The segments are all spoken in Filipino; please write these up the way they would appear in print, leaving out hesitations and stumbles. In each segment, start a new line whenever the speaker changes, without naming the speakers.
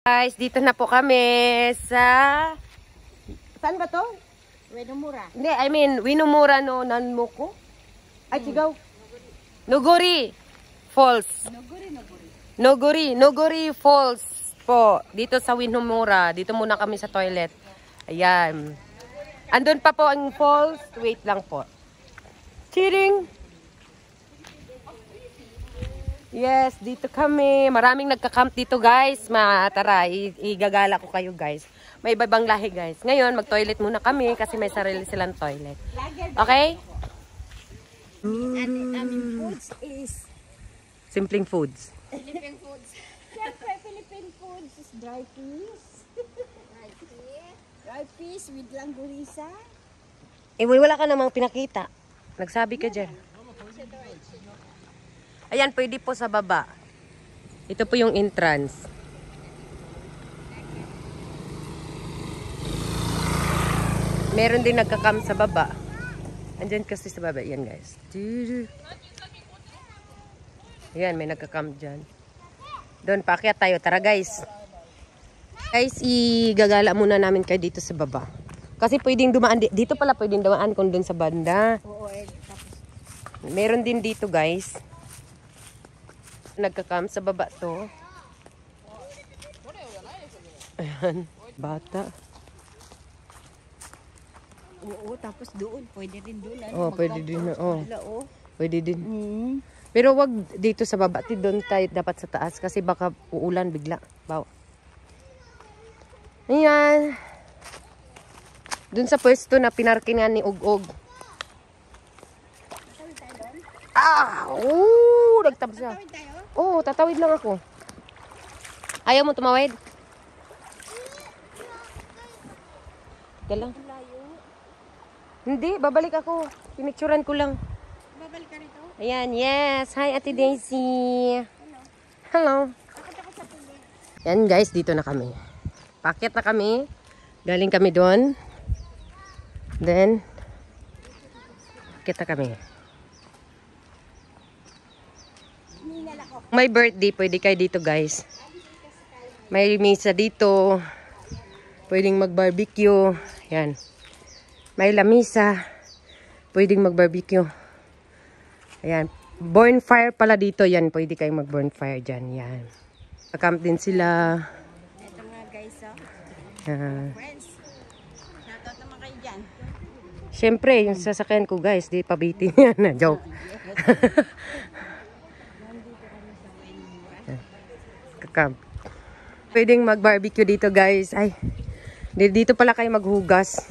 Guys, dito na po kami sa... Saan ba to?
Winumura.
Hindi, I mean, Winumura no Nanmuko. Ay, sigaw. Noguri Falls. Noguri Falls po. Dito sa Winumura. Dito muna kami sa toilet. Ayan. Andun pa po ang falls. Wait lang po. Cheering! Yes, dito kami. Maraming nagka-camp dito, guys. Tara, igagala ko kayo, guys. May ibang lahi, guys. Ngayon, mag-toilet muna kami kasi may sarili silang toilet. Okay?
Aming foods is...
Simpleng foods.
Philippine foods. Siyempre, Philippine foods is dry fish. Dry fish with langgurisa.
Wala ka namang pinakita. Nagsabi ka dyan. Ayan, pwede po sa baba. Ito po yung entrance. Meron din nagka-camp sa baba. Andyan kasi sa baba. Ayan, guys. Ayan, may nagka-camp dyan. Doon, paakyat tayo. Tara, guys. Guys, igagala muna namin kayo dito sa baba. Kasi pwedeng dumaan. Dito pala pwedeng dumaan kung doon sa banda.
Oo,
Meron din dito, guys. Nagka-camp sa baba to. Ayan, bata.
Oo, tapos doon. Pwede rin doon.
Oh, pwede din. Oh. Pwede din.
Mm.
Pero wag dito sa baba. Doon tayo dapat sa taas kasi baka uulan bigla. Bawa. Ayan. Doon sa pwesto na pinarkingan ni Ugog. Nagtab siya. Oo, tatawid lang ako. Ayaw mo tumawid? Teka lang. Hindi, babalik ako. Pinicturan ko lang.
Babalik ka rito?
Ayan, yes. Hi, Ate Daisy. Hello. Yan guys, dito na kami. Pakyat na kami. Galing kami doon. Then, pakyat na kami. May birthday, pwede kayo dito guys. May misa dito. Pwedeng mag-barbecue. Yan. May lamisa. Pwedeng mag-barbecue. Ayan. Bonfire pala dito. Yan. Pwede kayong mag-bonfire dyan. Yan. Camp din sila.
Ito nga guys,
Friends.
Shoutout naman kayo dyan.
Siyempre, yung sasakyan ko guys, di pabitin yan. Joke. Camp. Pwedeng mag-barbecue dito guys. Ay, dito pala kayo maghugas.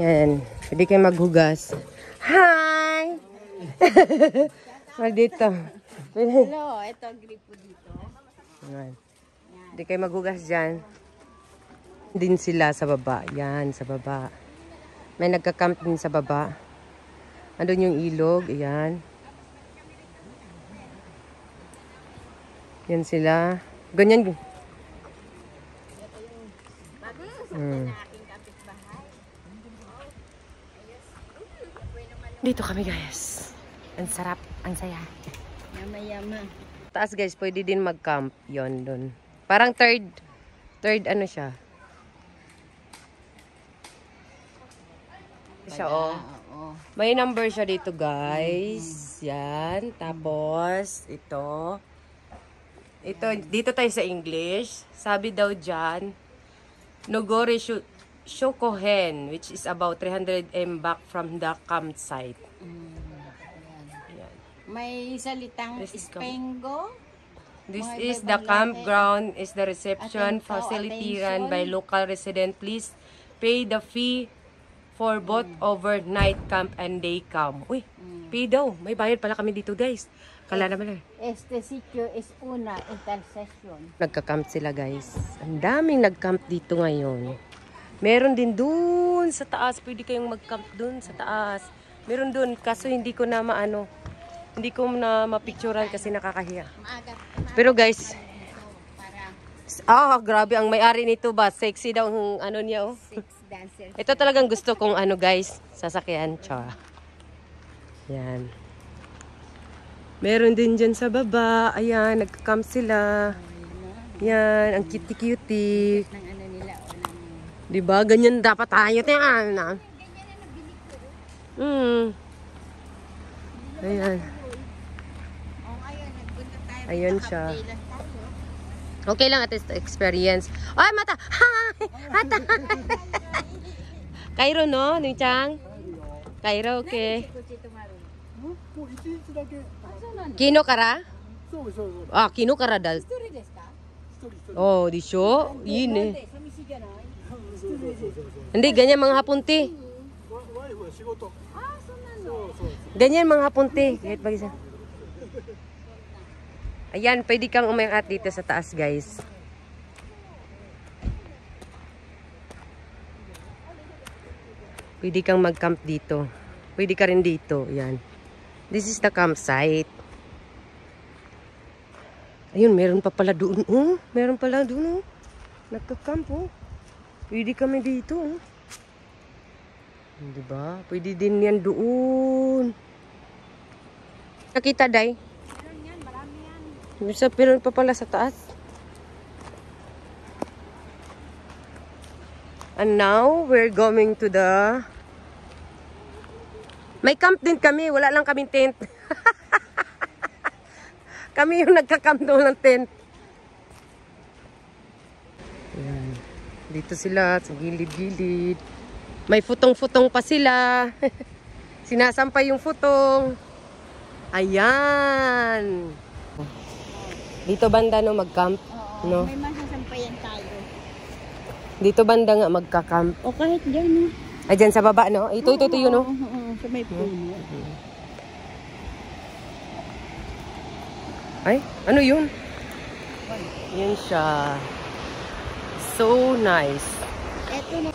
Yan. Pwede kayo maghugas. Hi! Dito.
Hello, ito ang gripo dito.
Yan. Pwede kayo maghugas dyan. Din sila sa baba. Yan, sa baba. May nagka-camp din sa baba. Andun yung ilog. Ayan. Yan sila. Ganyan. Dito kami guys. Ang sarap. Ang saya.
Yama-yama.
Taas guys, pwede din mag-camp. Yon doon. Parang third ano siya. Siya May number siya dito guys. Yan. Tapos, ito, dito tayo sa English. Sabi daw dyan, Nogori Shokohen, which is about 300 m back from the campsite. Ayan.
May salitang Spengo.
This is the campground, is the reception facility run by local resident. Please pay the fee for both overnight camp and day camp. Uy, pay daw. May bayad pala kami dito guys. Kala naman
Este sitio es una intercession.
Nagka-camp sila guys. Ang daming nag-camp dito ngayon. Meron din dun sa taas. Pwede kayong mag-camp dun sa taas. Meron dun. Kaso hindi ko na hindi ko na mapicturan kasi nakakahiya. Pero guys, grabe ang may-ari nito ba? Sexy daw ang ano niya
Dancer.
Ito talagang gusto kong guys, sasakyan. Char. Yan. Meron din dyan sa baba. Ayan, nagka-camp sila. Yan, ang cutie-cutie.
Ng ano nila, o ng...
Diba? Ganyan dapat tayo. Tingnan na. Ayan.
Oh, ayun, nagpunta tayo.
Ayun siya.
Half day lang tayo.
Okay lang at least experience. Ay, mata! Hi! Mata! Cairo, no? Ning-chang? Cairo, okay.
Kuchito maru.
もう一日だけ。
そうなんだ。
Kino kara?
そうそうそう。
Ah, kino kara dal.
一人ですか？
一人一人。
Oh, di syo? Yun eh.
寂しいじゃない？
そうそうそうそう。
Hindi, ganyan mga hapunti.
ワイフは仕事。
ああ、そうなの。
そうそう。
Ganyan mga hapunti. Kahit pag isa. Ayan, pwede kang umakyat dito sa taas, guys. Pwede kang mag-camp dito. Pwede ka rin dito. Ayan. This is the campsite. Ayun, meron pa pala doon. Oh, meron pala doon. Oh. Nagka-camp, oh. Pwede kami dito, oh. Diba? Pwede din yan doon. Nakita, Day?
Meron yan, marami yan.
Bisa meron pa pala sa taas. And now, we're going to the... May camp din kami. Wala lang kaming tent. Kami yung nagka-camp doon ng tent. Ayan. Dito sila sa gilid-gilid. May futong-futong pa sila. Sinasampay yung futong. Ayan. Dito banda no mag-camp.
Oo,
No?
may masasampayan tayo.
Dito banda nga magka-camp.
O kahit dyan, no?
Ay, dyan sa baba, no? Ito yun, no?
Oo, sa may puno.
Ay, ano yun? Yan siya. So nice.
Eto na.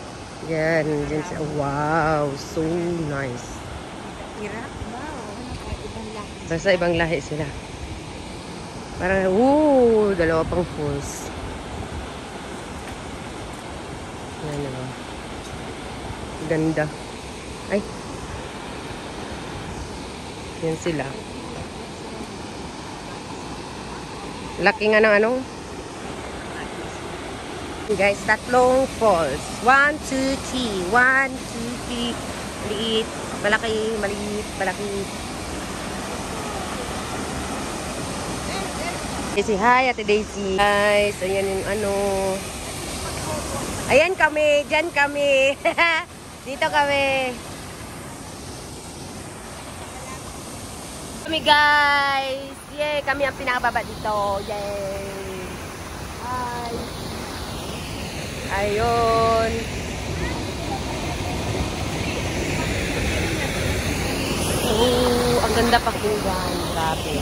Yan, yan siya. Wow, so nice.
Hirap. Wow, ibang lahi.
Basta ibang lahi sila. Parang, dalawa pang falls. Yan naman. Ganda. Ay. Yan sila. Laki nga ng ano. Guys, tatlong falls. 1, 2, 3. 1, 2, 3. Maliit. Malaki. Maliit. Malaki. Daisy, hi, Ate Daisy. Guys, ayan yung ano. Ayan kami. Diyan kami. Dito kami. Kami guys. Yay, kami ang pinakababa dito. Yay. Hi. Ayun. Oh, ang ganda pakinggan. Grabe.